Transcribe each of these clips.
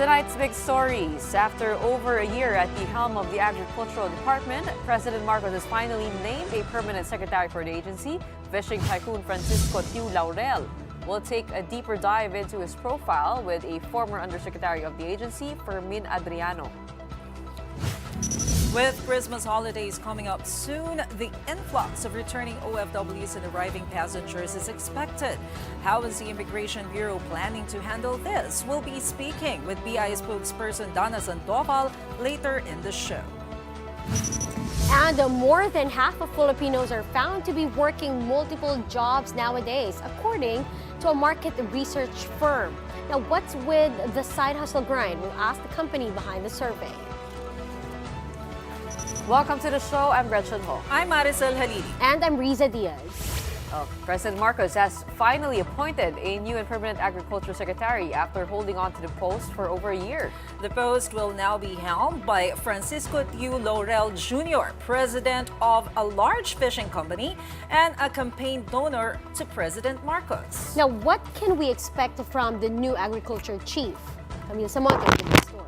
Tonight's big stories. After over a year at the helm of the Agricultural Department, President Marcos has finally named a permanent secretary for the agency, fishing tycoon Francisco Tiu Laurel. We'll take a deeper dive into his profile with a former Undersecretary of the agency, Fermin Adriano. With Christmas holidays coming up soon, the influx of returning OFWs and arriving passengers is expected. How is the Immigration Bureau planning to handle this? We'll be speaking with BI spokesperson Dana Sandoval later in the show. And more than half of Filipinos are found to be working multiple jobs nowadays, according to a market research firm. Now, what's with the side hustle grind? We'll ask the company behind the survey. Welcome to the show. I'm Gretchen Ho. I'm Maricel Halili. And I'm Riza Diaz. President Marcos has finally appointed a new and permanent agriculture secretary after holding on to the post for over a year. The post will now be held by Francisco Tiu Laurel Jr., president of a large fishing company and a campaign donor to President Marcos. Now, what can we expect from the new agriculture chief? Camille Samonte with the story.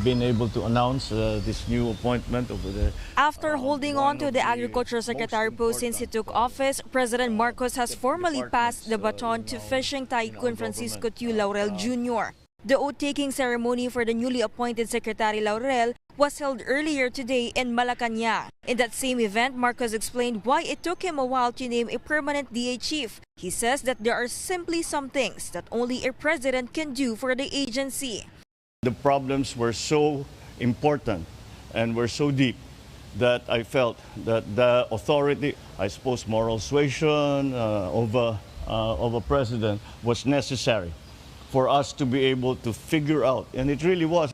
Been able to announce this new appointment over there. After holding on to the Agriculture Secretary post since he took office, President Marcos has formally passed the baton to fishing tycoon Francisco Tiu Laurel Jr. The oath-taking ceremony for the newly appointed Secretary Laurel was held earlier today in Malacanang. In that same event, Marcos explained why it took him a while to name a permanent DA chief. He says that there are simply some things that only a president can do for the agency. The problems were so important and were so deep that I felt that the authority, I suppose moral suasion of a president was necessary for us to be able to figure out, and it really was.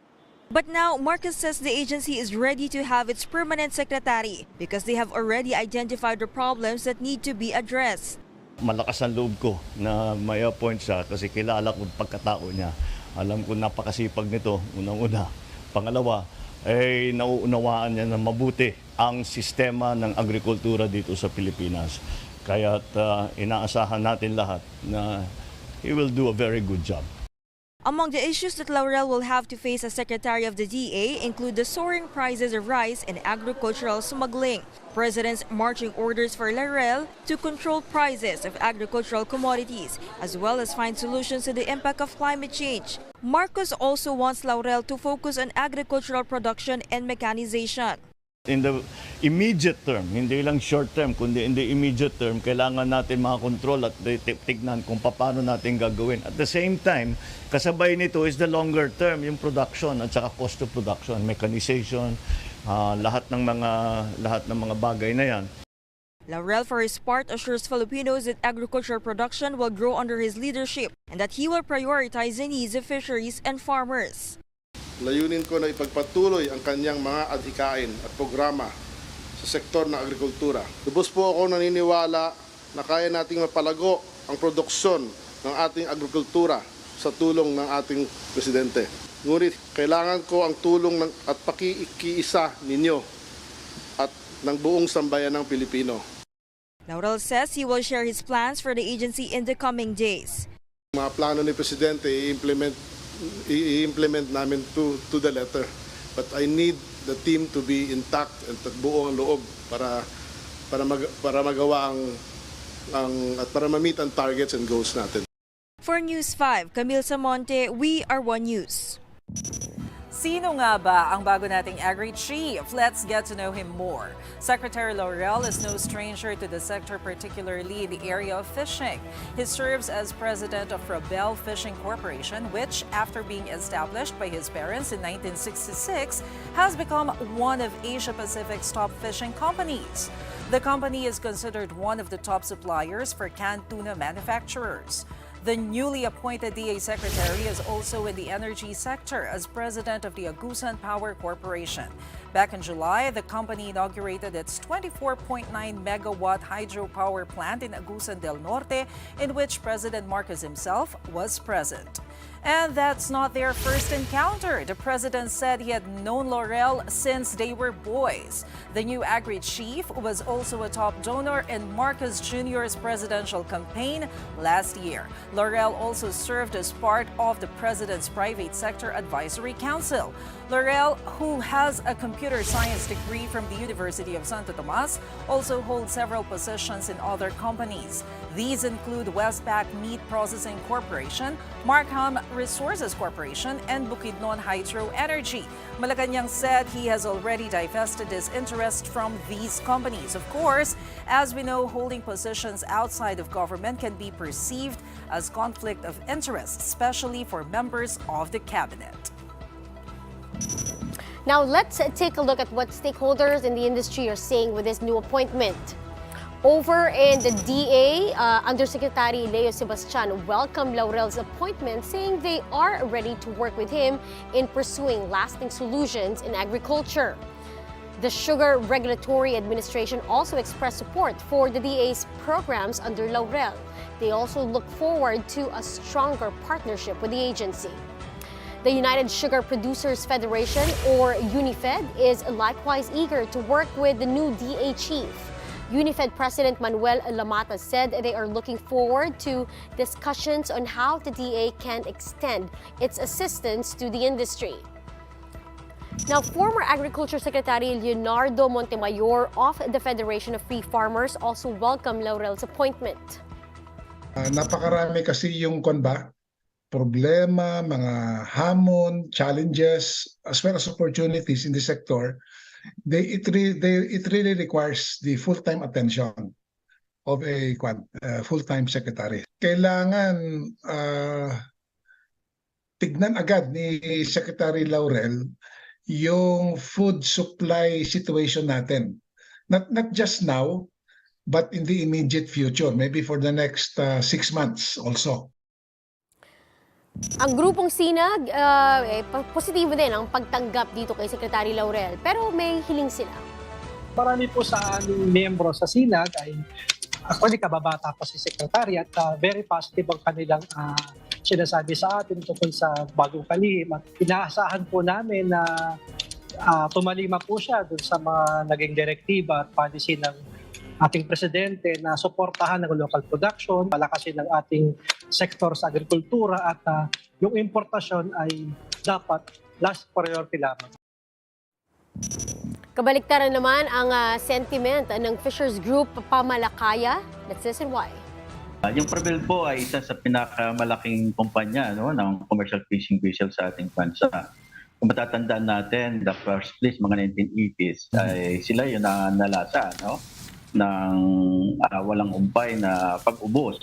But now, Marcos says the agency is ready to have its permanent secretary because they have already identified the problems that need to be addressed. Malakas ang loob ko na may appoint siya kasi kilala ko pagkatao niya. Alam ko napakasipag nito, unang-una. Pangalawa, ay nauunawaan niya na mabuti ang sistema ng agrikultura dito sa Pilipinas. Kaya't inaasahan natin lahat na he will do a very good job. Among the issues that Laurel will have to face as Secretary of the DA include the soaring prices of rice and agricultural smuggling, President's marching orders for Laurel to control prices of agricultural commodities, as well as find solutions to the impact of climate change. Marcos also wants Laurel to focus on agricultural production and mechanization. In the immediate term, hindi lang short term, kundi in the immediate term, kailangan natin makakontrol at tignan kung paano natin gagawin. At the same time, kasabay nito is the longer term, yung production at saka cost of production, mechanization, lahat ng mga bagay na yan. Laurel, for his part, assures Filipinos that agricultural production will grow under his leadership and that he will prioritize the needs of fisheries and farmers. Layunin ko na ipagpatuloy ang kanyang mga adhikain at programa sa sektor ng agrikultura. Lubos po ako naniniwala na kaya nating mapalago ang produksyon ng ating agrikultura sa tulong ng ating presidente. Ngunit kailangan ko ang tulong at pakikiisa ninyo at ng buong sambayan ng Pilipino. Laurel says he will share his plans for the agency in the coming days. Mga plano ni Presidente i-implement namin to the letter. But I need the team to be intact and buo ang loob para magawa at para ma-meet ang targets and goals natin. For News 5, Camille Samonte, we are One News. Sino nga ba ang bago nating Agri chief? Let's get to know him more. Secretary Laurel is no stranger to the sector, particularly in the area of fishing. He serves as president of Rabel Fishing Corporation, which, after being established by his parents in 1966, has become one of Asia-Pacific's top fishing companies. The company is considered one of the top suppliers for canned tuna manufacturers. The newly appointed DA Secretary is also in the energy sector as president of the Gaguan Power Corporation. Back in July, the company inaugurated its 24.9 megawatt hydropower plant in Agusan del Norte, in which President Marcos himself was present. And that's not their first encounter. The president said he had known Laurel since they were boys. The new Agri chief was also a top donor in Marcos Jr.'s presidential campaign last year. Laurel also served as part of the president's private sector advisory council. Laurel, who has a computer science degree from the University of Santo Tomas, also holds several positions in other companies. These include Westpac Meat Processing Corporation, Markham Resources Corporation, and Bukidnon Hydro Energy. Malacanang said he has already divested his interest from these companies. Of course, as we know, holding positions outside of government can be perceived as conflict of interest, especially for members of the cabinet. Now let's take a look at what stakeholders in the industry are saying with this new appointment. Over in the DA, Undersecretary Leo Sebastian welcomed Laurel's appointment, saying they are ready to work with him in pursuing lasting solutions in agriculture. The Sugar Regulatory Administration also expressed support for the DA's programs under Laurel. They also look forward to a stronger partnership with the agency. The United Sugar Producers Federation, or UNIFED, is likewise eager to work with the new DA chief. UNIFED President Manuel Lamata said they are looking forward to discussions on how the DA can extend its assistance to the industry. Now, former Agriculture Secretary Leonardo Montemayor of the Federation of Free Farmers also welcomed Laurel's appointment. Napakarami kasi yung problema, mga hamon, challenges, as well as opportunities in the sector. It really requires the full-time attention of a full-time secretary. Kailangan tignan agad ni Secretary Laurel yung food supply situation natin. Not just now, but in the immediate future, maybe for the next 6 months also. Ang grupong Sinag, positibo din ang pagtanggap dito kay Secretary Laurel, pero may hiling sila. Marami po sa aming miyembro sa Sinag ay actually kababata pa si Secretary at very positive ang kanilang sinasabi sa atin tungkol sa bagong kalihim. At inaasahan po namin na tumalima po siya dun sa mga naging direktiba at policy ng ating presidente na suportahan ng local production, palakasin ng ating sektor sa agrikultura at yung importasyon ay dapat last priority lamang. Kabaliktaran naman ang sentiment ng Fishers Group Pamalakaya. Let's listen why. Yung Prevel po ay isa sa pinakamalaking kumpanya ng commercial fishing vessel sa ating bansa. Kung matatandaan natin, the first place, mga 1980s, ay sila yung nalasa, ng walang umpay na pag-ubos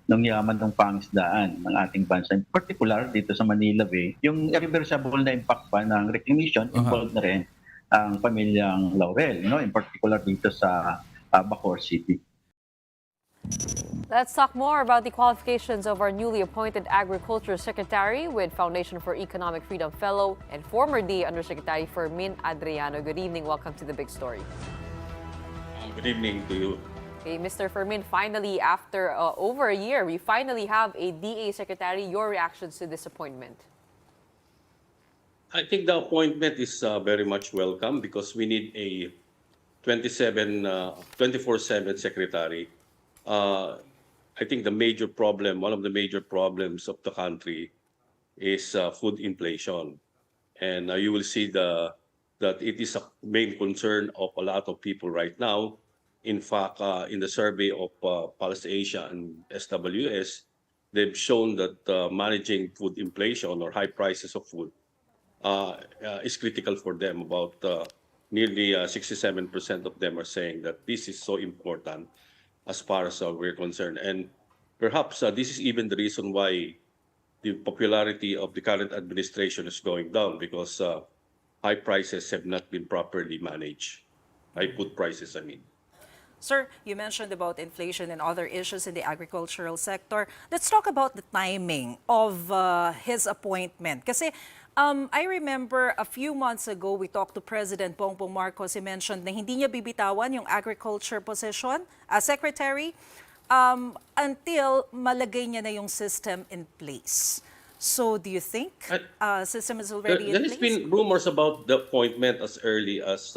ng yaman ng pangisdaan ng ating bansa. In particular, dito sa Manila Bay, yung irreversible na impact pa ng recognition, involved na rin ang pamilyang Laurel, in particular dito sa Bacoor City. Let's talk more about the qualifications of our newly appointed Agriculture Secretary with Foundation for Economic Freedom Fellow and former DA Undersecretary Fermin Adriano. Good evening. Welcome to The Big Story. Good evening to you. Okay, Mr. Fermin, finally, after over a year, we finally have a DA Secretary. Your reactions to this appointment? I think the appointment is very much welcome because we need a 24/7 secretary. I think one of the major problems of the country is food inflation. And you will see that it is a main concern of a lot of people right now. In fact, in the survey of Pulse Asia and SWS, they've shown that managing food inflation or high prices of food is critical for them. About nearly 67% of them are saying that this is so important as far as we're concerned. And perhaps this is even the reason why the popularity of the current administration is going down, because high prices have not been properly managed. High food prices, I mean. Sir, you mentioned about inflation and other issues in the agricultural sector. Let's talk about the timing of his appointment. Kasi I remember a few months ago, we talked to President Bongbong Marcos. He mentioned na hindi niya bibitawan yung agriculture position as secretary. until malagay niya na yung system in place. So do you think system is already in There has place? been rumors about the appointment as early as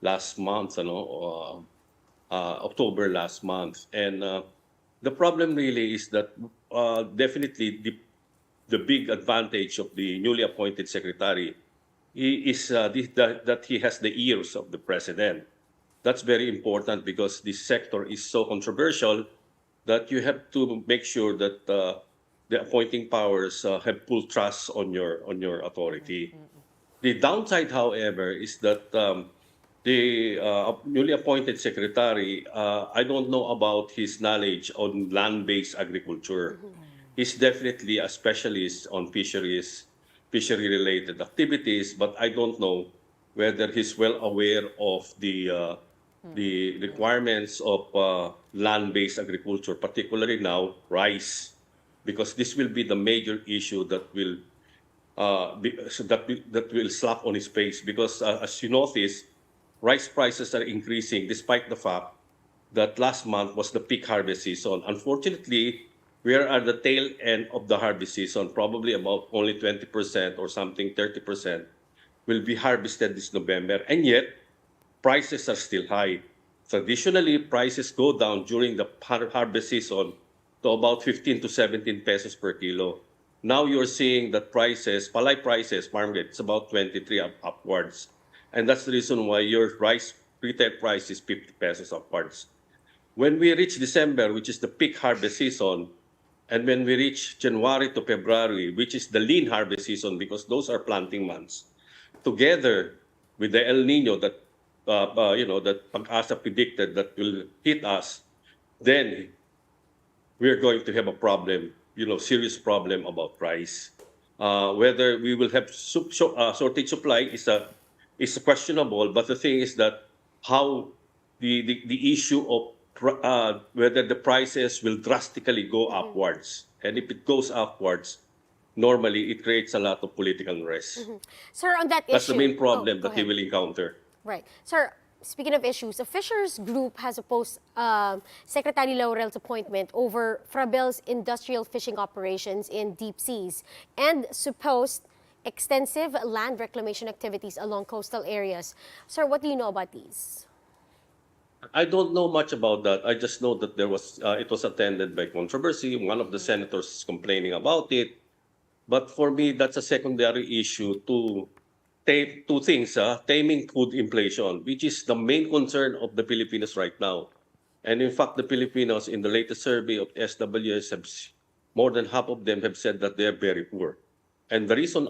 last month, October last month. And the problem really is that definitely the big advantage of the newly appointed secretary is that he has the ears of the president. That's very important because this sector is so controversial that you have to make sure that the appointing powers have full trust on your authority. The downside, however, is that the newly appointed secretary, I don't know about his knowledge on land-based agriculture. He's definitely a specialist on fishery-related activities, but I don't know whether he's well aware of the requirements of land-based agriculture, particularly now rice, because this will be the major issue that will that will slap on his face. Because as you notice, rice prices are increasing despite the fact that last month was the peak harvest season. Unfortunately, we are at the tail end of the harvest season. Probably about only 20% or something, 30% will be harvested this November, and yet prices are still high. Traditionally, prices go down during the harvest season to about 15 to 17 pesos per kilo. Now you're seeing that prices, palay prices, farm gate, it's about 23 upwards. And that's the reason why your rice retail price is 50 pesos upwards. When we reach December, which is the peak harvest season, and when we reach January to February, which is the lean harvest season, because those are planting months, together with the El Nino that that Pag-asa predicted that will hit us, then we're going to have a problem, serious problem about rice. Whether we will have shortage supply is questionable, but the thing is that how the issue of whether the prices will drastically go upwards, and if it goes upwards, normally it creates a lot of political unrest. Sir, on that That's issue... the main problem go that he ahead. will encounter. Right. Sir, speaking of issues, a Fishers group has opposed Secretary Laurel's appointment over Frabel's industrial fishing operations in deep seas and supposed extensive land reclamation activities along coastal areas. Sir, what do you know about these? I don't know much about that. I just know that it was attended by controversy. One of the senators is complaining about it. But for me, that's a secondary issue to two things, taming food inflation, which is the main concern of the Filipinos right now. And in fact, the Filipinos in the latest survey of SWS, more than half of them have said that they are very poor. And the reason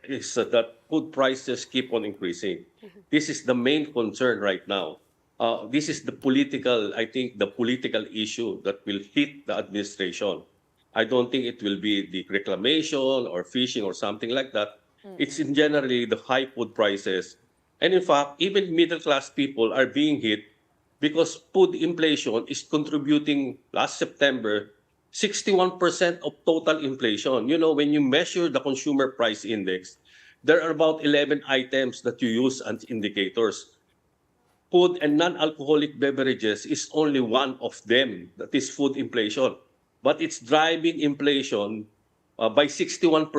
is that food prices keep on increasing. This is the main concern right now. This is the political issue that will hit the administration. I don't think it will be the reclamation or fishing or something like that. It's in generally the high food prices. And in fact, even middle-class people are being hit because food inflation is contributing last September 61% of total inflation. When you measure the consumer price index, there are about 11 items that you use as indicators. Food and non-alcoholic beverages is only one of them. That is food inflation. But it's driving inflation by 61%.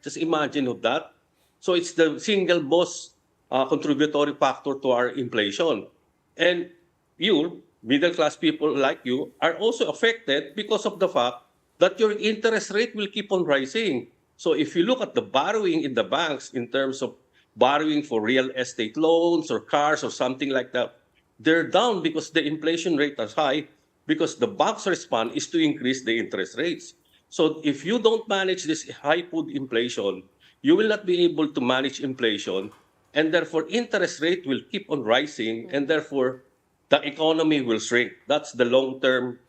Just imagine of that. So it's the single most contributory factor to our inflation. And you, middle-class people like you, are also affected because of the fact that your interest rate will keep on rising. So if you look at the borrowing in the banks in terms of borrowing for real estate loans or cars or something like that, they're down because the inflation rate is high, because the bank's response is to increase the interest rates. So if you don't manage this high food inflation, you will not be able to manage inflation, and therefore interest rate will keep on rising, and therefore the economy will shrink. That's the long-term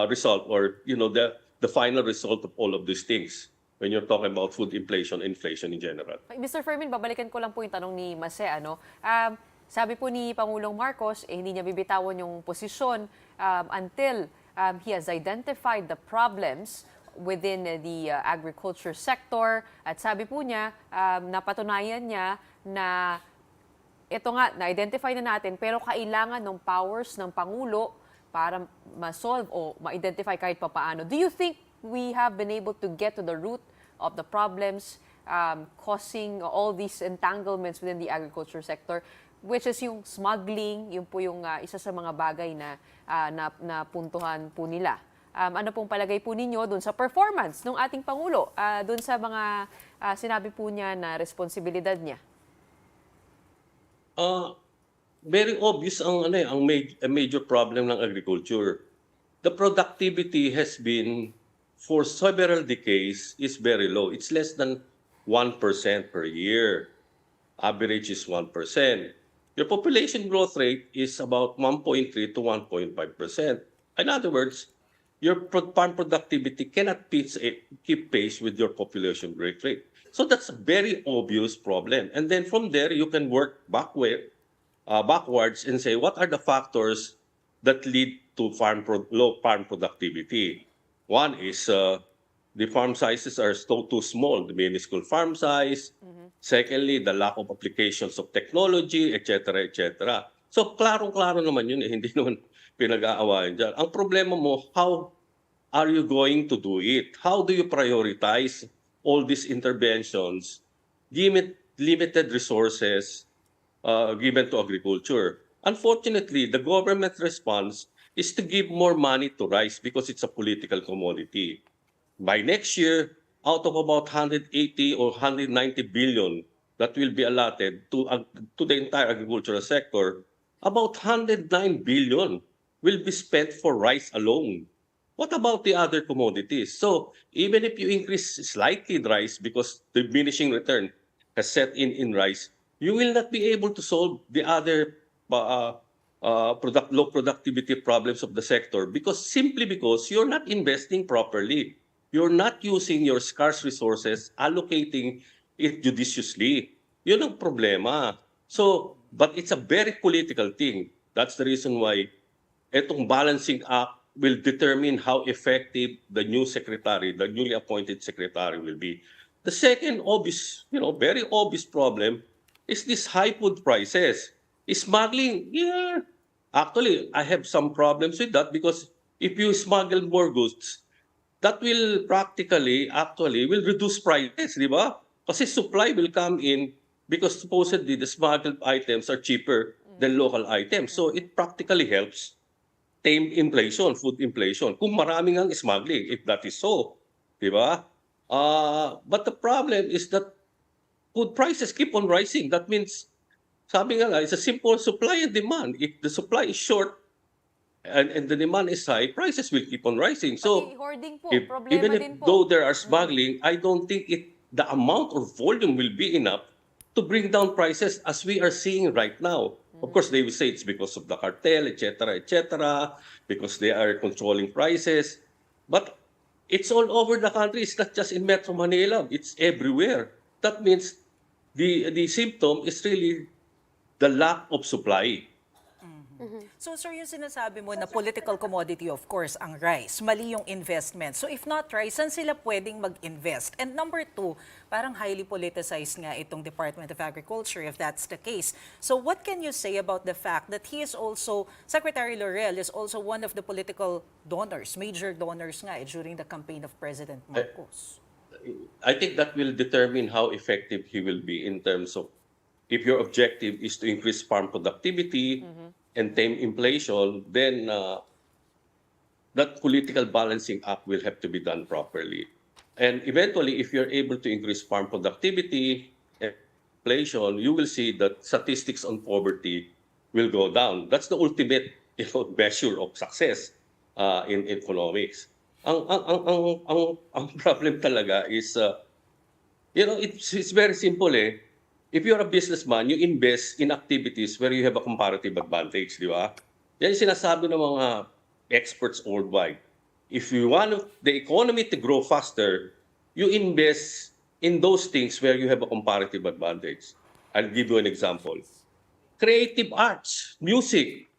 result, or the final result of all of these things when you're talking about food inflation in general. Mr. Fermin, babalikan ko lang po yung tanong ni Mase. Sabi po ni Pangulong Marcos, hindi niya bibitawan yung posisyon until he has identified the problems within the agriculture sector. At sabi po niya, napatunayan niya na ito nga, na-identify na natin, pero kailangan ng powers ng Pangulo para ma-solve o ma-identify kahit papaano. Do you think we have been able to get to the root of the problems causing all these entanglements within the agriculture sector, which is yung smuggling, yun po yung isa sa mga bagay na napuntuhan po nila? Ano pong palagay po ninyo dun sa performance ng ating Pangulo, dun sa mga sinabi po niya na responsibilidad niya? Very obvious ang major problem ng agriculture. The productivity has been for several decades is very low. It's less than 1% per year. Average is 1%. Your population growth rate is about 1.3 to 1.5%. In other words, your farm productivity cannot keep pace with your population growth rate. So that's a very obvious problem. And then from there, you can work backwards and say, what are the factors that lead to low farm productivity? One is the farm sizes are still too small, the minuscule farm size. Secondly, the lack of applications of technology, etc., etc. So, klarong-klaro naman yun, hindi naman pinag-aawayan dyan. Ang problema mo, how are you going to do it? How do you prioritize all these interventions, given limited resources given to agriculture? Unfortunately, the government response is to give more money to rice because it's a political commodity. By next year, out of about 180 or 190 billion that will be allotted to the entire agricultural sector, about 109 billion will be spent for rice alone. What about the other commodities? So even if you increase slightly the rice because the diminishing return has set in rice, you will not be able to solve the other low productivity problems of the sector simply because you're not investing properly. You're not using your scarce resources, allocating it judiciously. Yun ang problema. So, but it's a very political thing. That's the reason why itong balancing act will determine how effective the new secretary, the newly appointed secretary will be. The second obvious, very obvious problem is this high food prices. Smuggling, yeah. Actually, I have some problems with that because if you smuggle more goods, that will will reduce prices, di ba? Kasi supply will come in because supposedly the smuggled items are cheaper than local items. So it practically helps tame inflation, food inflation, kung maraming ang smuggling, if that is so, di ba? But the problem is that food prices keep on rising. That means, sabi nga, it's a simple supply and demand. If the supply is short, and the demand is high, prices will keep on rising. So, hoarding po, even if din po. though there are smuggling, I don't think the amount or volume will be enough to bring down prices as we are seeing right now. Of course, they will say it's because of the cartel, etc., because they are controlling prices. But it's all over the country. It's not just in Metro Manila. It's everywhere. That means the symptom is really the lack of supply. So sir, yung sinasabi mo na political commodity, of course, ang rice. Mali yung investment. So if not rice, saan sila pwedeng mag-invest? And number two, parang highly politicized nga itong Department of Agriculture if that's the case. So what can you say about the fact that he is also, Secretary Laurel is also one of the political donors, major donors nga during the campaign of President Marcos? I think that will determine how effective he will be in terms of if your objective is to increase farm productivity and tame inflation, then that political balancing act will have to be done properly. And eventually, if you're able to increase farm productivity and inflation, you will see that statistics on poverty will go down. That's the ultimate measure of success in economics. Ang problem talaga is, it's very simple eh. If you're a businessman, you invest in activities where you have a comparative advantage, di ba? Yan yung sinasabi ng mga experts worldwide. If you want the economy to grow faster, you invest in those things where you have a comparative advantage. I'll give you an example. Creative arts, music.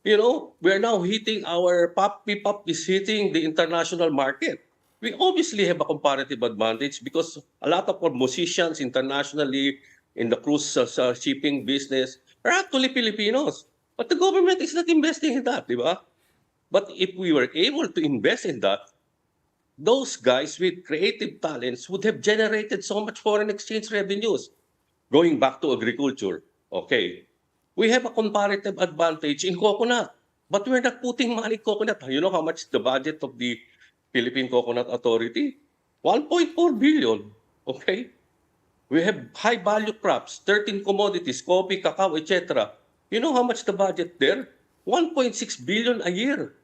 We're now hitting P-pop is hitting the international market. We obviously have a comparative advantage because a lot of our musicians internationally in the cruise shipping business are actually Filipinos. But the government is not investing in that, di ba? But if we were able to invest in that, those guys with creative talents would have generated so much foreign exchange revenues. Going back to agriculture, okay, we have a comparative advantage in coconut, but we're not putting money in coconut. You know how much the budget of the Philippine Coconut Authority? 1.4 billion, okay? We have high value crops, 13 commodities, coffee, cacao, etc. You know how much the budget there? 1.6 billion a year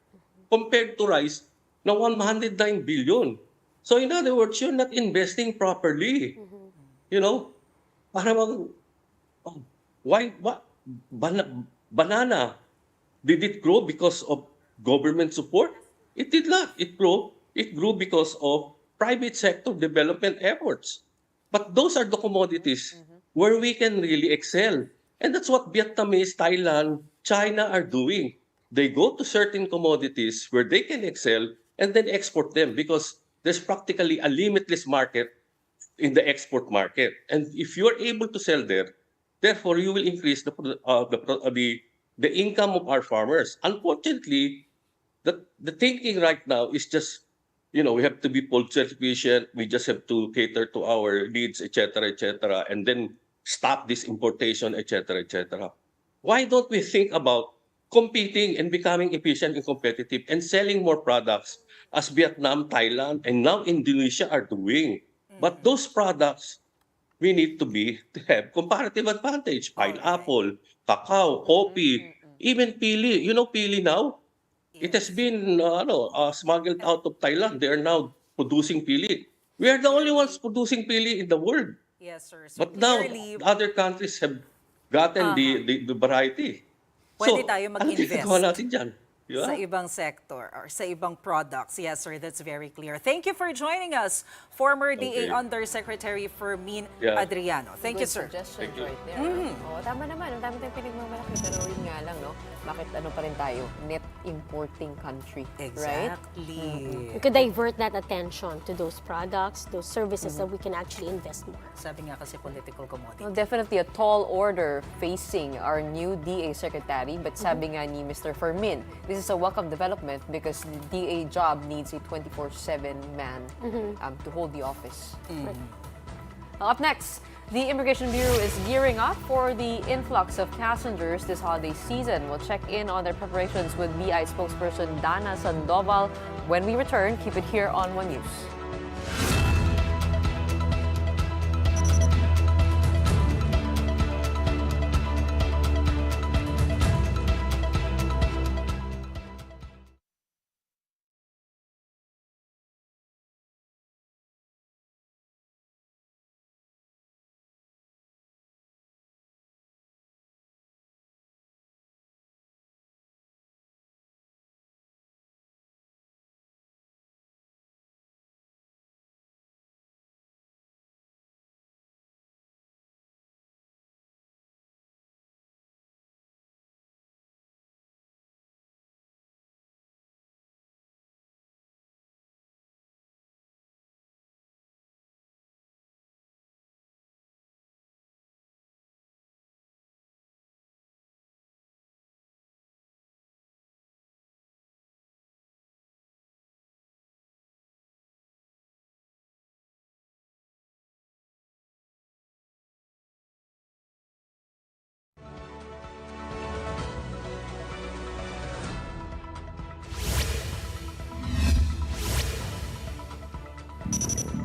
compared to rice na 109 billion. So in other words, you're not investing properly. You know, para bang, oh, what, banana, did it grow because of government support? It did not. It grew because of private sector development efforts. But those are the commodities where we can really excel. And that's what Vietnamese, Thailand, China are doing. They go to certain commodities where they can excel and then export them because there's practically a limitless market in the export market. And if you are able to sell there, therefore you will increase the income of our farmers. Unfortunately, the thinking right now is just, we have to be self-sufficient. We just have to cater to our needs, etc., and then stop this importation, etc. Why don't we think about competing and becoming efficient and competitive and selling more products as Vietnam, Thailand, and now Indonesia are doing? But those products, we need to have comparative advantage. Pineapple, cacao, coffee, even pili. You know pili now? It has been smuggled out of Thailand. They are now producing pili. We are the only ones producing pili in the world. Yes, sir. So But now, clearly, other countries have gotten the variety. pwede So, tayo ano ginagawa mag-invest natin dyan? Yeah. sa ibang sector or sa ibang products. Yes, sir, that's very clear. Thank you for joining us, former DA Okay. Undersecretary Fermin Yeah. Adriano. Thank you, Good sir. suggestions Thank you. right there. Oo, tama naman. Ang dami tayong pinagmamalaki. Pero yun nga lang, no? Bakit ano pa rin tayo? Net importing country. Right? Exactly. We could divert that attention to those products, those services that we can actually invest more. Sabi nga kasi political commodity. Well, definitely a tall order facing our new DA Secretary. But sabi nga ni Mr. Fermin, this is a welcome development because the DA job needs a 24/7 man to hold the office. Well, up next, the Immigration Bureau is gearing up for the influx of passengers this holiday season. We'll check in on their preparations with BI spokesperson Dana Sandoval. When we return, keep it here on One News.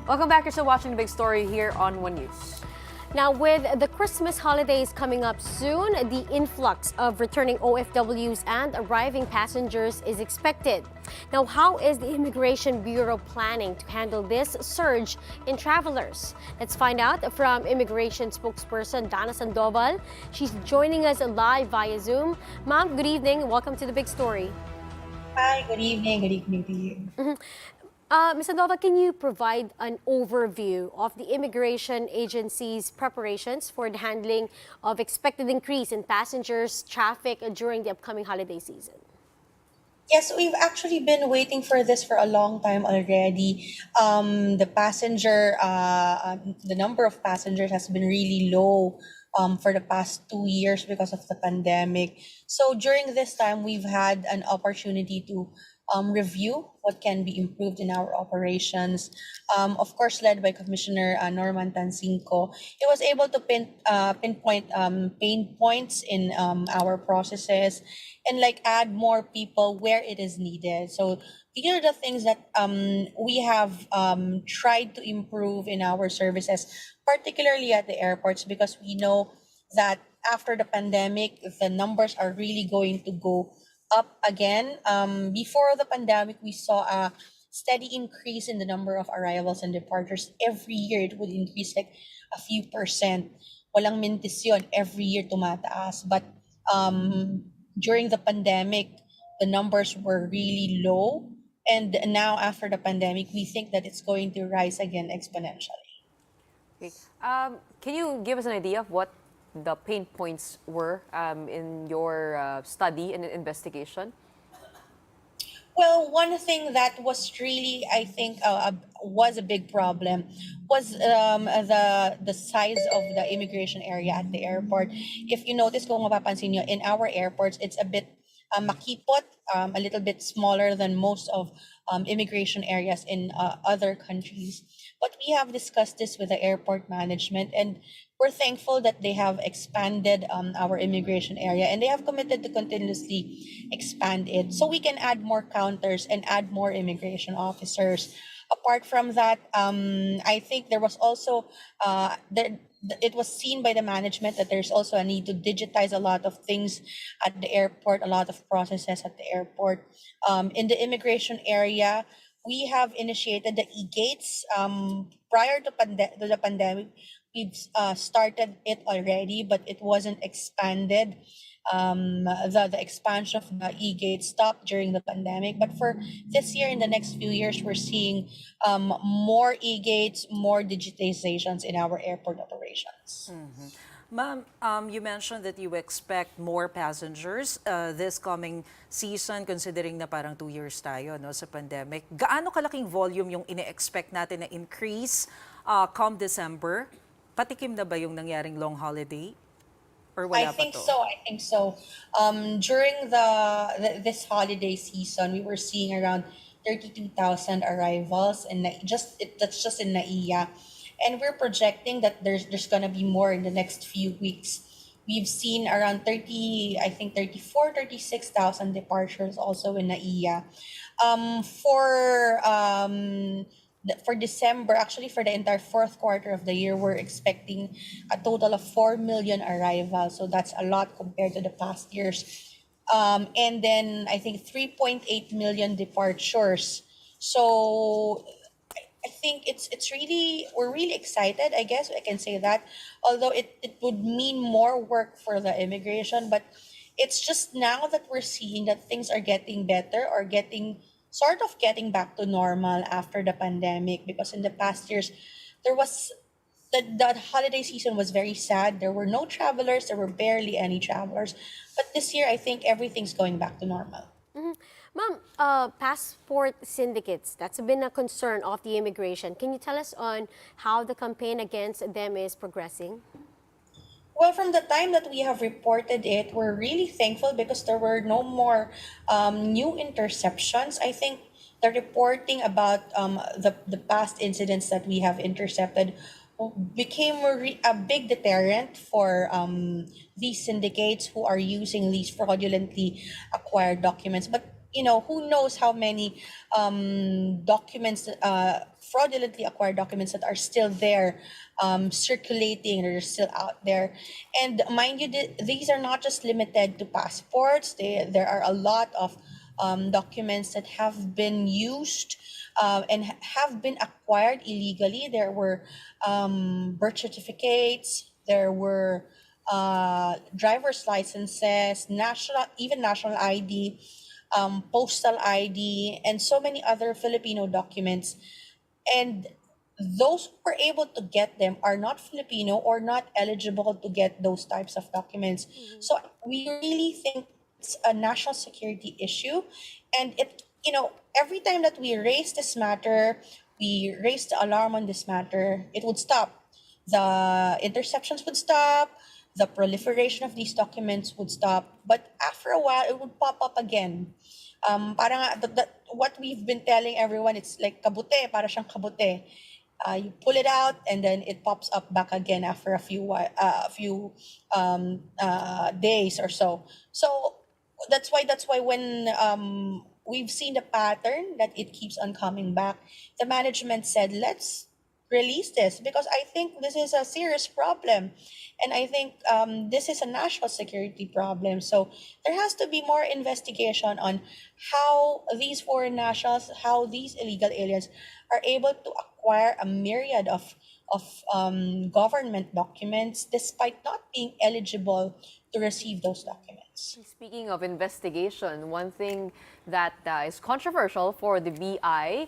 Welcome back. You're still watching The Big Story here on One News. Now, with the Christmas holidays coming up soon, the influx of returning OFWs and arriving passengers is expected. Now, how is the Immigration Bureau planning to handle this surge in travelers? Let's find out from Immigration spokesperson Dana Sandoval. She's joining us live via Zoom. Ma'am, good evening. Welcome to The Big Story. Hi, good evening. Good evening to you. Ms. Sandoval, can you provide an overview of the immigration agency's preparations for the handling of expected increase in passengers traffic during the upcoming holiday season? Yes, we've actually been waiting for this for a long time already. The number of passengers has been really low for the past 2 years because of the pandemic. So during this time, we've had an opportunity to review what can be improved in our operations. Of course, led by Commissioner Norman Tansinco, it was able to pinpoint pain points in our processes and like add more people where it is needed. So these are the things that we have tried to improve in our services, particularly at the airports, because we know that after the pandemic, the numbers are really going to go up again. Before the pandemic, we saw a steady increase in the number of arrivals and departures. Every year, it would increase like a few percent. Walang mintis yun. Every year, tumataas. But during the pandemic, the numbers were really low. And now, after the pandemic, we think that it's going to rise again exponentially. Okay. Can you give us an idea of what the pain points were in your study and investigation? Well, one thing that was really, I think, was a big problem was the size of the immigration area at the airport. If you notice, kung mapapansin nyo, in our airports, it's a bit makipot, a little bit smaller than most of immigration areas in other countries. But we have discussed this with the airport management, and we're thankful that they have expanded our immigration area, and they have committed to continuously expand it so we can add more counters and add more immigration officers. Apart from that, I think there was also it was seen by the management that there's also a need to digitize a lot of things at the airport, a lot of processes at the airport. In the immigration area, we have initiated the e-gates. Prior to the pandemic, we've started it already, but it wasn't expanded. The expansion of the e-gate stopped during the pandemic. But for this year, in the next few years, we're seeing more e-gates, more digitizations in our airport operations. Ma'am, you mentioned that you expect more passengers this coming season, considering na parang 2 years tayo no, sa pandemic. Gaano kalaking volume yung ine-expect natin na increase come December? Patikim na ba yung nangyaring long holiday? Or wala I think pa to? so. I think so. During this holiday season, we were seeing around 32,000 arrivals, and that's just in NAIA, and we're projecting that there's gonna be more in the next few weeks. We've seen around 36,000 departures also in NAIA. For December, actually for the entire fourth quarter of the year, we're expecting a total of 4 million arrivals. So that's a lot compared to the past years. And then I think 3.8 million departures. So I think we're really excited, I guess I can say that. Although it would mean more work for the immigration, but it's just now that we're seeing that things are getting better or sort of getting back to normal after the pandemic, because in the past years there was the holiday season was very sad. There were no travelers, there were barely any travelers, but this year I think everything's going back to normal. Ma'am, passport syndicates, that's been a concern of the immigration. Can you tell us on how the campaign against them is progressing? Well, from the time that we have reported it, we're really thankful because there were no more new interceptions. I think the reporting about the past incidents that we have intercepted became a big deterrent for these syndicates who are using these fraudulently acquired documents. But who knows how many documents, fraudulently acquired documents that are still there, circulating, they're still out there. And mind you, these are not just limited to passports. There are a lot of documents that have been used and have been acquired illegally. There were birth certificates, there were driver's licenses, national ID, postal ID, and so many other Filipino documents. And those who were able to get them are not Filipino or not eligible to get those types of documents. So we really think it's a national security issue. And every time that we raise this matter, we raise the alarm on this matter, it would stop. The interceptions would stop, the proliferation of these documents would stop. But after a while, it would pop up again. Parang what we've been telling everyone, it's like kabute, para siyang kabute. You pull it out and then it pops up back again after a few days or so. So that's why when we've seen the pattern that it keeps on coming back, the management said, let's release this because I think this is a serious problem. And I think this is a national security problem. So there has to be more investigation on how these foreign nationals, how these illegal aliens are able to acquire a myriad of government documents despite not being eligible to receive those documents. Speaking of investigation, one thing that is controversial for the BI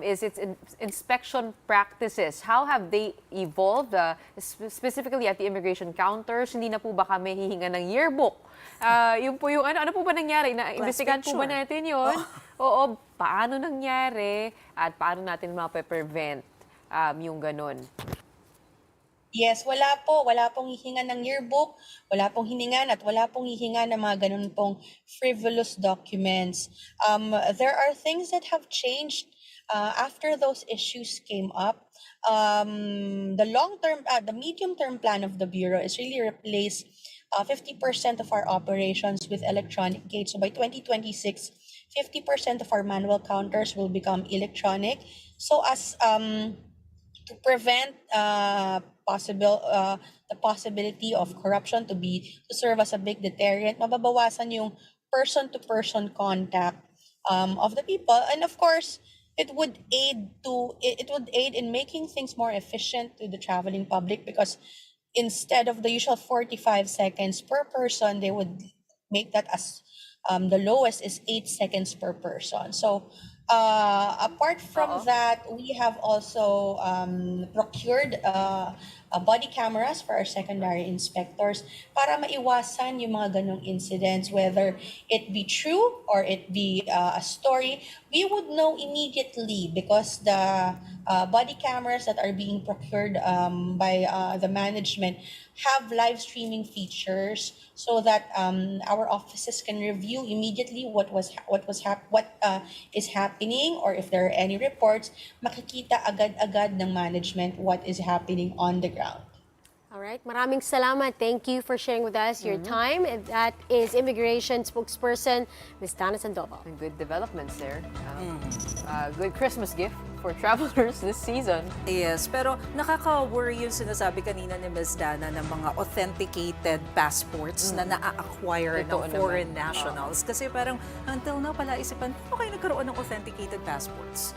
is its inspection practices. How have they evolved, specifically at the immigration counters? Hindi na po ba kami hihinga ng yearbook? Yung po yung ano po ba nangyari? Na-investigahan po ba natin yun? Oo, paano nangyari at paano natin mape-prevent yung ganun? Yes, wala pong hihinga ng yearbook, wala pong hiningan at wala pong hihinga ng mga ganun pong frivolous documents. There are things that have changed after those issues came up. The medium-term plan of the Bureau is really replace 50% of our operations with electronic gates. So by 2026, 50% of our manual counters will become electronic. So as to prevent the possibility of corruption to serve as a big deterrent, mababawasan yung person-to-person contact of the people, and of course, it would aid in making things more efficient to the traveling public because instead of the usual 45 seconds per person, they would make that as the lowest is 8 seconds per person. So apart from that, we have also procured body cameras for our secondary inspectors para maiwasan yung mga ganong incidents, whether it be true or it be a story. We would know immediately because the body cameras that are being procured by the management have live streaming features so that our offices can review immediately what is happening, or if there are any reports, makikita agad-agad ng management what is happening on the ground. All right, maraming salamat. Thank you for sharing with us your time. And that is Immigration Spokesperson Ms. Dana Sandoval. And good developments there. Good Christmas gift for travelers this season. Yes, pero nakaka-worry yung sinasabi kanina ni Ms. Dana ng mga authenticated passports na na-acquire ng foreign nationals. Kasi parang until now pala isipan, paano kayo nagkaroon ng authenticated passports?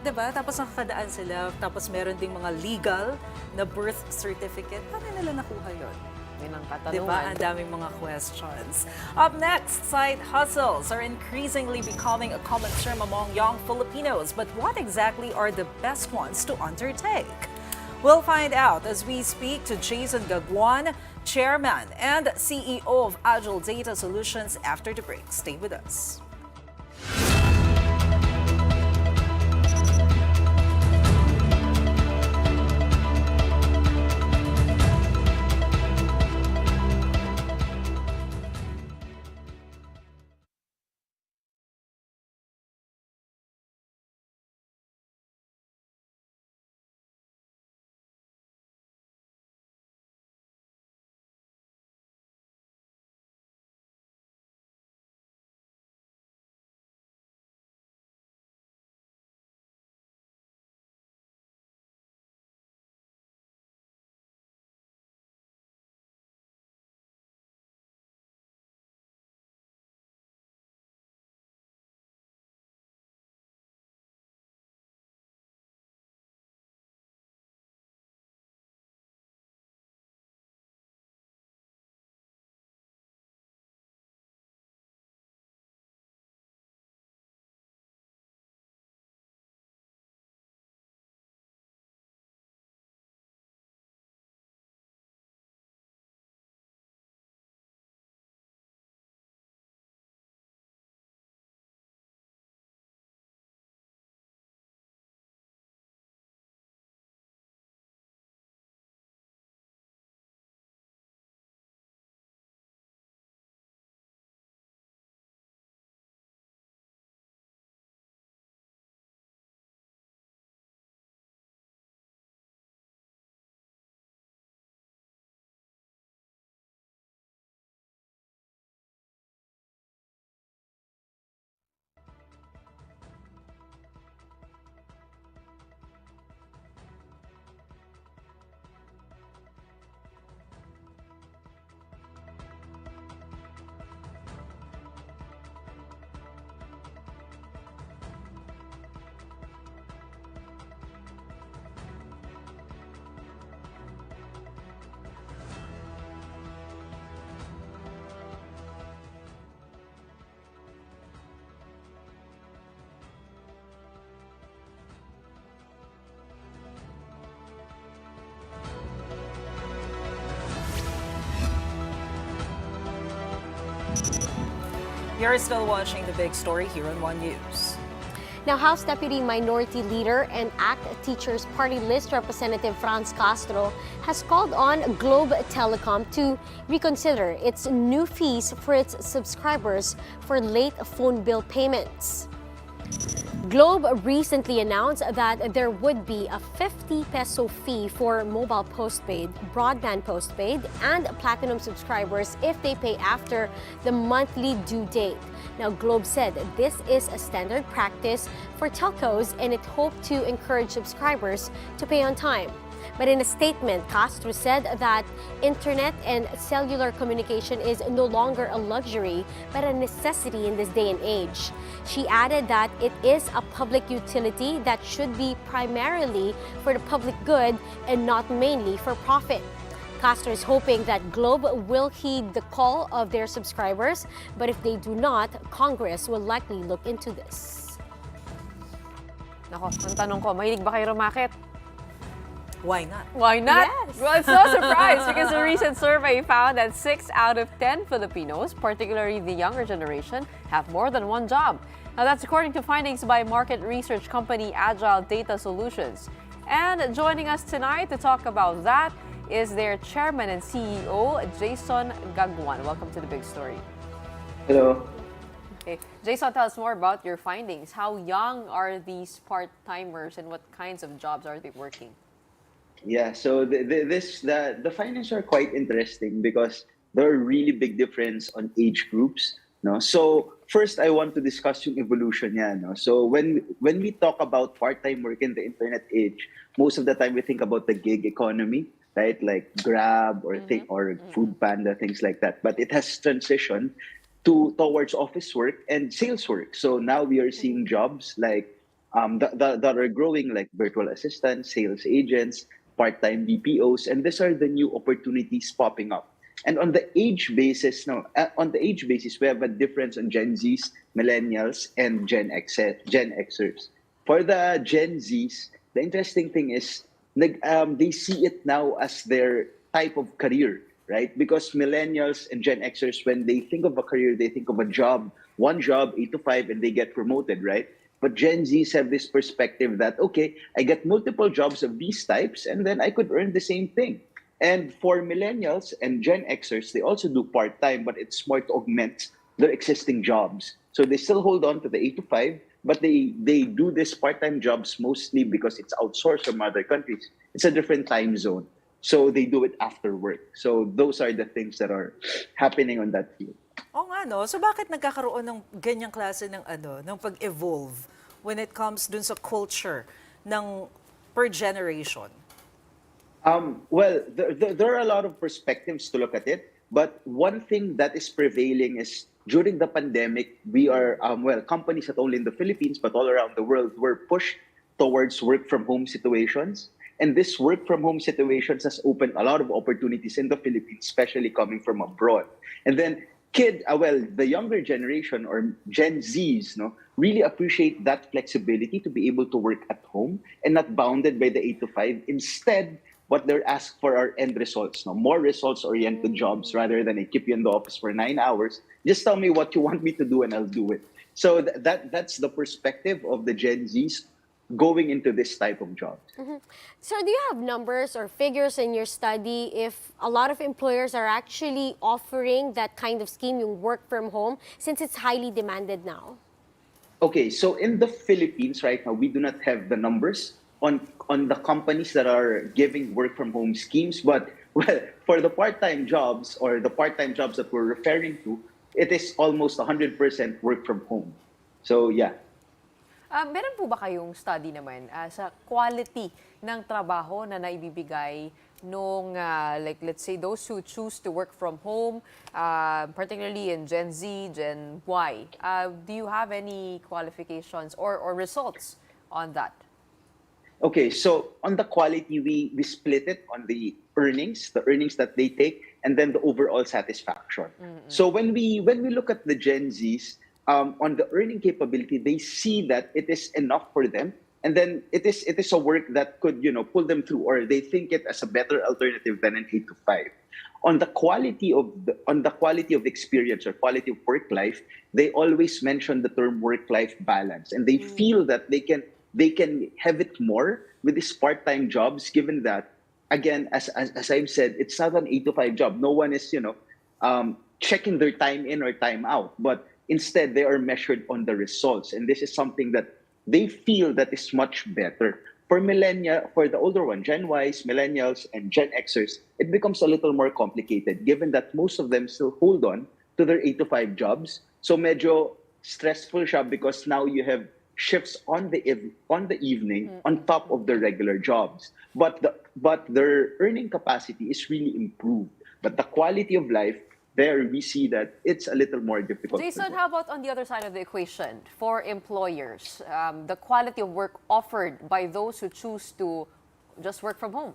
Diba? Tapos nakakadaan sila, tapos meron ding mga legal na birth certificate. Paano nila nakuha yun? Yun ang katanungan. Diba? Ang daming mga questions. Up next, side hustles are increasingly becoming a common term among young Filipinos. But what exactly are the best ones to undertake? We'll find out as we speak to Jason Gaguan, Chairman and CEO of Agile Data Solutions after the break. Stay with us. You're still watching the big story here on One News. Now, House Deputy Minority Leader and ACT Teachers Party List Representative Franz Castro has called on Globe Telecom to reconsider its new fees for its subscribers for late phone bill payments. Globe recently announced that there would be a 50 peso fee for mobile postpaid, broadband postpaid, and platinum subscribers if they pay after the monthly due date. Now, Globe said this is a standard practice for telcos and it hoped to encourage subscribers to pay on time. But in a statement, Castro said that internet and cellular communication is no longer a luxury, but a necessity in this day and age. She added that it is a public utility that should be primarily for the public good and not mainly for profit. Castro is hoping that Globe will heed the call of their subscribers, but if they do not, Congress will likely look into this. Nako, ang tanong ko, mahilig ba kayo rumakit? Why not? Why not? Yes. Well, it's no surprise because a recent survey found that 6 out of 10 Filipinos, particularly the younger generation, have more than one job. Now, that's according to findings by market research company Agile Data Solutions. And joining us tonight to talk about that is their chairman and CEO, Jason Gaguan. Welcome to the big story. Hello. Okay, Jason, tell us more about your findings. How young are these part-timers and what kinds of jobs are they working? Yeah, so the findings are quite interesting because there are really big difference on age groups. No, so first I want to discuss yung evolution niya. No, so when we talk about part-time work in the internet age, most of the time we think about the gig economy, right? Like Grab or Food Panda, things like that. But it has transitioned towards office work and sales work. So now we are seeing jobs like that are growing, like virtual assistants, sales agents, part-time BPOs, and these are the new opportunities popping up. And on the age basis, we have a difference on Gen Zs, Millennials, and Gen Xers. For the Gen Zs, the interesting thing is they see it now as their type of career, right? Because Millennials and Gen Xers, when they think of a career, they think of a job, one job, 8 to 5, and they get promoted, right? But Gen Zs have this perspective that, okay, I get multiple jobs of these types, and then I could earn the same thing. And for Millennials and Gen Xers, they also do part-time, but it's more to augment their existing jobs. So they still hold on to the 8 to 5, but they do this part-time jobs mostly because it's outsourced from other countries. It's a different time zone. So they do it after work. So those are the things that are happening on that field. Oo nga, no? So bakit nagkakaroon ng ganyang klase ng pag-evolve when it comes dun sa culture ng per generation? Well, there are a lot of perspectives to look at it. But one thing that is prevailing is during the pandemic, we are, companies not only in the Philippines, but all around the world were pushed towards work-from-home situations. And this work-from-home situations has opened a lot of opportunities in the Philippines, especially coming from abroad. And then the younger generation or Gen Zs, really appreciate that flexibility to be able to work at home and not bounded by the 8 to 5. Instead, what they're asked for are end results, more results-oriented jobs rather than I keep you in the office for 9 hours. Just tell me what you want me to do and I'll do it. So that's the perspective of the Gen Zs going into this type of job. Mm-hmm. So do you have numbers or figures in your study if a lot of employers are actually offering that kind of scheme, yung work from home, since it's highly demanded now? Okay, so in the Philippines right now, we do not have the numbers on the companies that are giving work from home schemes. But for the part-time jobs or the part-time jobs that we're referring to, it is almost 100% work from home. So yeah. Meron po ba kayong study naman sa quality ng trabaho na naibibigay nung, like, let's say, those who choose to work from home, particularly in Gen Z, Gen Y? Do you have any qualifications or results on that? Okay, so on the quality, we split it on the earnings that they take, and then the overall satisfaction. Mm-hmm. So when we look at the Gen Zs, on the earning capability, they see that it is enough for them, and then it is a work that could pull them through, or they think it as a better alternative than an 8 to 5. On the quality of experience or quality of work life, they always mention the term work-life balance, and they feel that they can have it more with these part-time jobs, given that, again, as I've said, it's not an 8 to 5 job. No one is checking their time in or time out, but instead they are measured on the results, and this is something that they feel that is much better. For the older one, Gen Ys, Millennials, and Gen Xers, it becomes a little more complicated, given that most of them still hold on to their 8 to 5 jobs. So medyo stressful siya because now you have shifts on the evening on top of the regular jobs. But their earning capacity is really improved. But the quality of life, there we see that it's a little more difficult. Jason, how about on the other side of the equation for employers, the quality of work offered by those who choose to just work from home?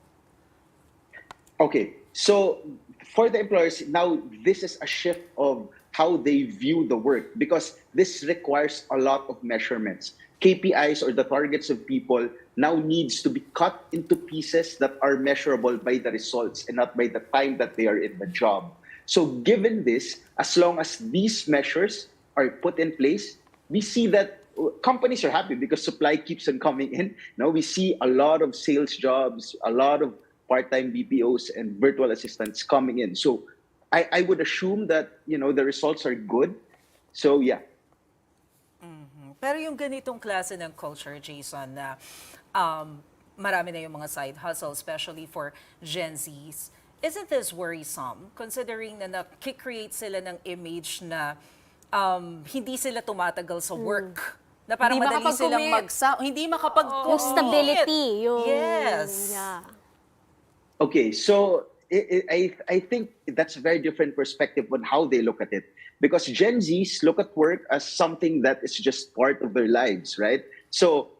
Okay, so for the employers, now this is a shift of how they view the work, because this requires a lot of measurements. KPIs, or the targets of people, now needs to be cut into pieces that are measurable by the results and not by the time that they are in the job. So given this, as long as these measures are put in place, we see that companies are happy because supply keeps on coming in. Now we see a lot of sales jobs, a lot of part-time BPOs and virtual assistants coming in. So I would assume that, the results are good. So yeah. Pero yung ganitong klase ng culture, Jason, na marami na yung mga side hustle, especially for Gen Zs, isn't this worrisome considering na nakikreate sila ng image na hindi sila tumatagal sa work? Na parang Hindi madali silang hindi makapag-commit. Yung stability. Yes. Yeah. Okay, so I think that's a very different perspective on how they look at it. Because Gen Zs look at work as something that is just part of their lives, right? So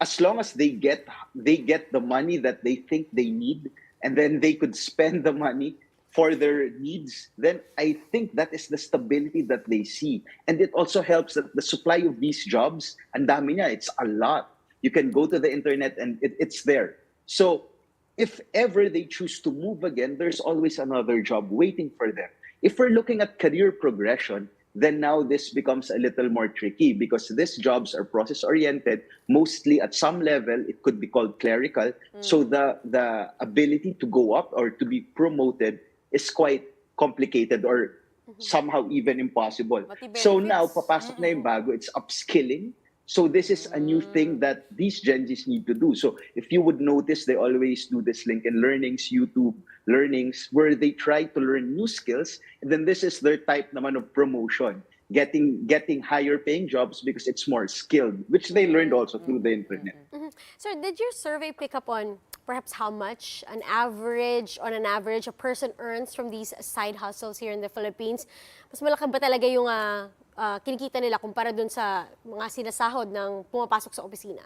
as long as they get the money that they think they need, and then they could spend the money for their needs, then I think that is the stability that they see. And it also helps that the supply of these jobs, ang dami niya, it's a lot. You can go to the internet and it's there. So if ever they choose to move again, there's always another job waiting for them. If we're looking at career progression, then now this becomes a little more tricky, because these jobs are process-oriented. Mostly at some level, it could be called clerical. So the ability to go up or to be promoted is quite complicated, or somehow even impossible. So now, papasok na yung bago, it's upskilling. So this is a new thing that these Gen Zs need to do. So if you would notice, they always do this LinkedIn Learnings, YouTube Learnings, where they try to learn new skills. And then this is their type naman of promotion, getting higher paying jobs because it's more skilled, which they learned also through the internet. So did your survey pick up on perhaps how much on average a person earns from these side hustles here in the Philippines? Mas malaki ba talaga yung kinikita nila kumpara dun sa mga sinasahod ng pumapasok sa opisina?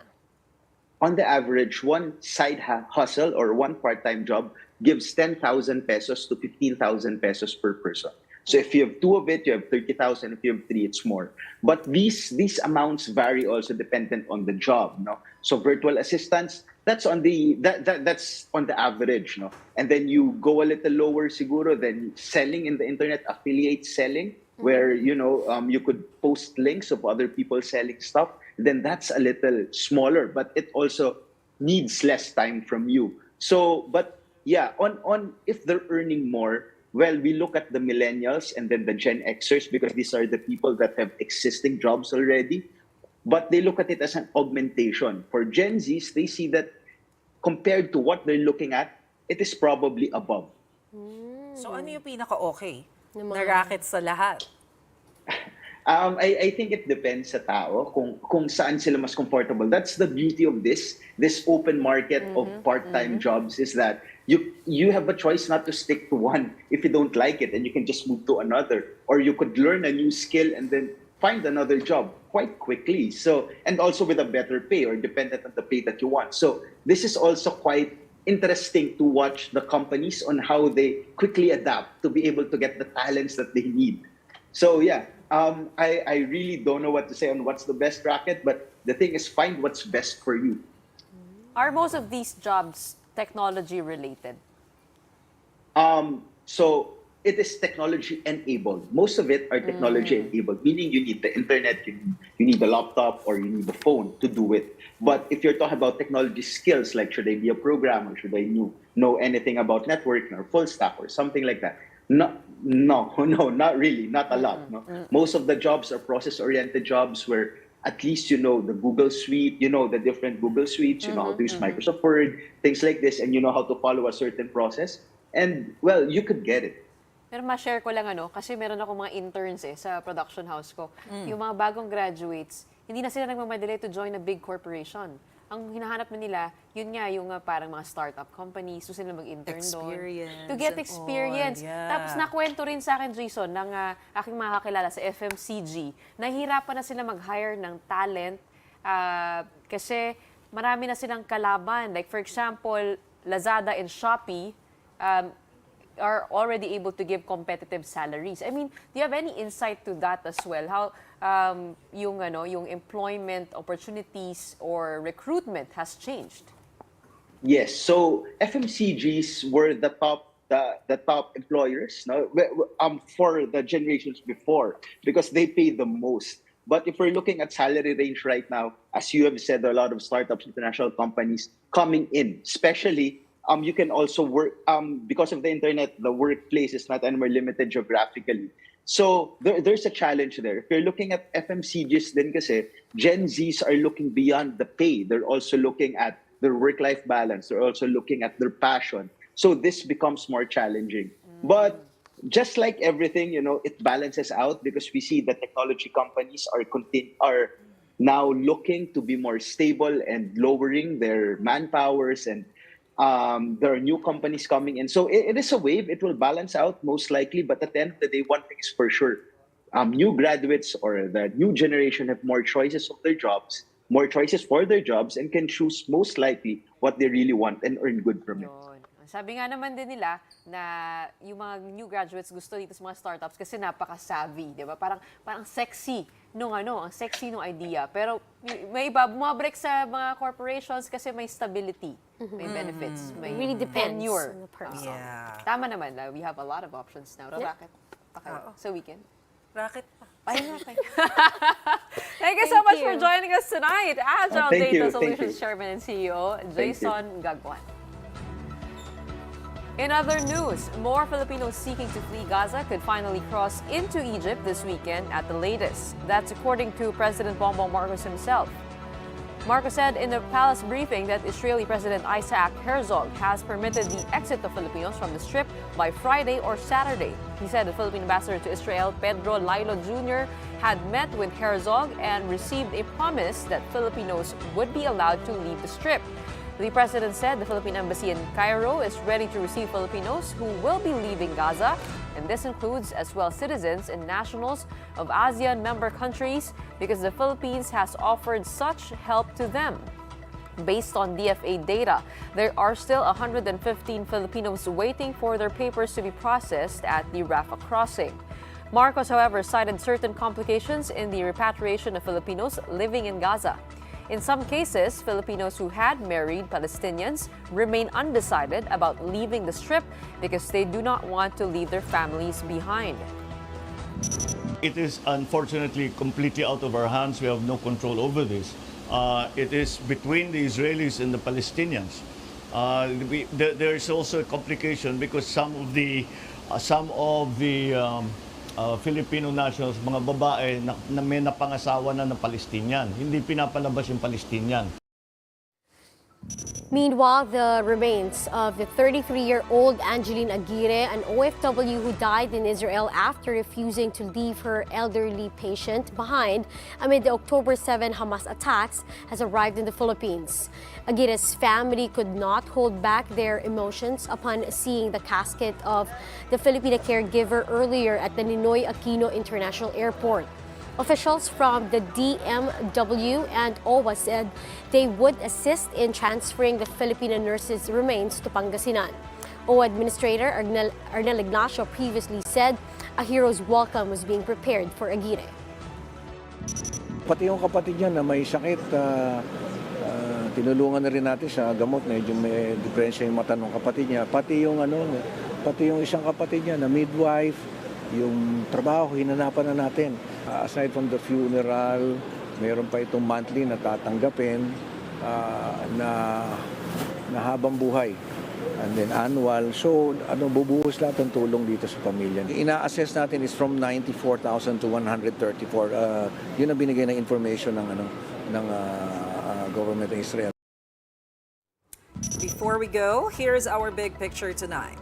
On the average, one side hustle or one part-time job gives 10,000 pesos to 15,000 pesos per person. So if you have two of it, you have 30,000. If you have three, it's more. But these amounts vary also dependent on the job. No? So virtual assistants, that's on the average. No? And then you go a little lower siguro, then selling in the internet, affiliate selling, where you could post links of other people selling stuff, then that's a little smaller, but it also needs less time from you. So, but yeah, on if they're earning more, well, we look at the millennials and then the Gen Xers, because these are the people that have existing jobs already, but they look at it as an augmentation. For Gen Zs, they see that compared to what they're looking at, it is probably above. So ano yung pinaka-okay na racket sa lahat? I think it depends sa tao kung saan sila mas comfortable. That's the beauty of this open market of part-time jobs, is that you have a choice not to stick to one if you don't like it, and you can just move to another, or you could learn a new skill and then find another job quite quickly. So, and also with a better pay, or dependent on the pay that you want. So this is also quite interesting to watch the companies on how they quickly adapt to be able to get the talents that they need. So yeah, I really don't know what to say on what's the best racket, but the thing is, find what's best for you. Are most of these jobs technology related? So it is technology enabled. Most of it are technology enabled, meaning you need the internet, you need the laptop, or you need the phone to do it. But if you're talking about technology skills, like should I be a programmer, should I know anything about networking or full stack or something like that? No, not really, not a lot. No? Most of the jobs are process-oriented jobs where at least you know the Google Suite, you know the different Google Suites, you know how to use Microsoft Word, things like this, and you know how to follow a certain process. And, well, you could get it. Pero ma-share ko lang kasi meron ako mga interns sa production house ko. Yung mga bagong graduates, hindi na sila nagmamadali to join a big corporation. Ang hinahanap na nila, yun nga yung parang mga startup companies, so sila mag-intern doon. To get experience. Tapos nakwento rin sa akin, Jason, ng aking mga kakilala sa FMCG, nahihirapan na sila mag-hire ng talent kasi marami na silang kalaban. Like for example, Lazada and Shopee, are already able to give competitive salaries. I mean, do you have any insight to that as well? How yung employment opportunities or recruitment has changed? Yes, so FMCGs were the top employers, no, for the generations before because they pay the most. But if we're looking at salary range right now, as you have said, there are a lot of startups, international companies coming in, especially. You can also work, because of the internet, the workplace is not anymore limited geographically. So there's a challenge there. If you're looking at FMCGs, then kasi Gen Zs are looking beyond the pay. They're also looking at their work-life balance. They're also looking at their passion. So this becomes more challenging. But just like everything, it balances out because we see that technology companies are now looking to be more stable and lowering their manpowers, and there are new companies coming in. So it is a wave. It will balance out most likely. But at the end of the day, one thing is for sure. New graduates or the new generation have more choices of their jobs, more choices for their jobs, and can choose most likely what they really want and earn good from it. Sabi nga naman din nila na yung mga new graduates gusto dito sa mga startups kasi napaka-savvy, di ba? Parang sexy ang sexy nung idea. Pero may iba bumabreak sa mga corporations kasi may stability, may benefits, may really depends tenure. on the person. Tama naman, we have a lot of options now. Racket pa kayo sa weekend. Racket pa. Thank you so much for joining us tonight. Agile Data Solutions Chairman and CEO, Jason Gaguan. In other news, more Filipinos seeking to flee Gaza could finally cross into Egypt this weekend at the latest. That's according to President Bongbong Marcos himself. Marcos said in a palace briefing that Israeli President Isaac Herzog has permitted the exit of Filipinos from the Strip by Friday or Saturday. He said the Philippine ambassador to Israel, Pedro Lailo Jr., had met with Herzog and received a promise that Filipinos would be allowed to leave the Strip. The president said the Philippine embassy in Cairo is ready to receive Filipinos who will be leaving Gaza, and this includes as well citizens and nationals of ASEAN member countries because the Philippines has offered such help to them. Based on DFA data, there are still 115 Filipinos waiting for their papers to be processed at the Rafah crossing. Marcos, however, cited certain complications in the repatriation of Filipinos living in Gaza. In some cases, Filipinos who had married Palestinians remain undecided about leaving the Strip because they do not want to leave their families behind. It is unfortunately completely out of our hands. We have no control over this. It is between the Israelis and the Palestinians. There is also a complication because some of the Filipino nationals, mga babae na may napangasawa na Palestinian. Hindi pinapalabas yung Palestinian. Meanwhile, the remains of the 33-year-old Angeline Aguirre, an OFW who died in Israel after refusing to leave her elderly patient behind amid the October 7 Hamas attacks, has arrived in the Philippines. Aguirre's family could not hold back their emotions upon seeing the casket of the Filipina caregiver earlier at the Ninoy Aquino International Airport. Officials from the DMW and OWA said they would assist in transferring the Filipino nurse's remains to Pangasinan. OWA Administrator Arnel Ignacio previously said a hero's welcome was being prepared for Aguirre. Pati yung kapatid niya na may sakit, tinulungan na rin natin sa gamot. Medyo may diferensya yung mata ng kapatid niya. Pati yung Pati yung isang kapatid niya na midwife, yung trabaho, hinanapan na natin. Aside from the funeral, meron pa itong monthly na tatanggapin na habang buhay. And then annual. So, bubuhos lahat ng tulong dito sa pamilya. Ina-assess natin is from 94,000 to 134. Yun ang binigay na information ng government ng Israel. Before we go, here's our big picture tonight.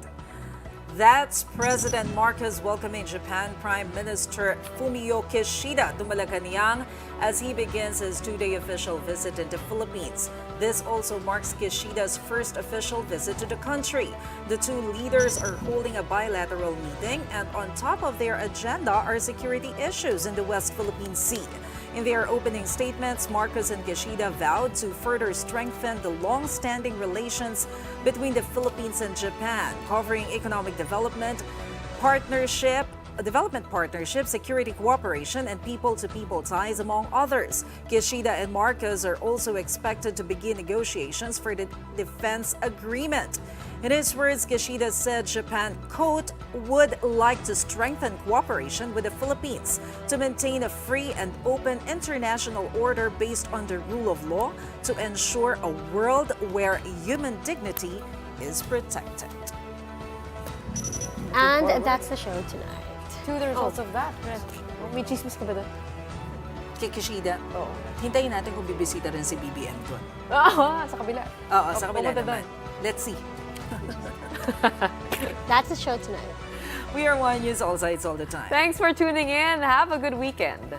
That's President Marcos welcoming Japan Prime Minister Fumio Kishida to Malacanang as he begins his two-day official visit into Philippines. This also marks Kishida's first official visit to the country. The two leaders are holding a bilateral meeting, and on top of their agenda are security issues in the West Philippine Sea. In their opening statements, Marcos and Kishida vowed to further strengthen the long-standing relations between the Philippines and Japan, covering economic development partnership, security cooperation, and people-to-people ties, among others. Kishida and Marcos are also expected to begin negotiations for the defense agreement. In his words, Kishida said Japan, quote, would like to strengthen cooperation with the Philippines to maintain a free and open international order based on the rule of law to ensure a world where human dignity is protected. And that's the show tonight. To the results of that. May chismis ka ba doon? Kay Kishida, hintayin natin kung bibisita rin si BBM doon. Sa kabila. Oo, sa kabila pumunta naman. doon. Let's see. That's the show tonight. We are One News, all sides, all the time. Thanks for tuning in. Have a good weekend.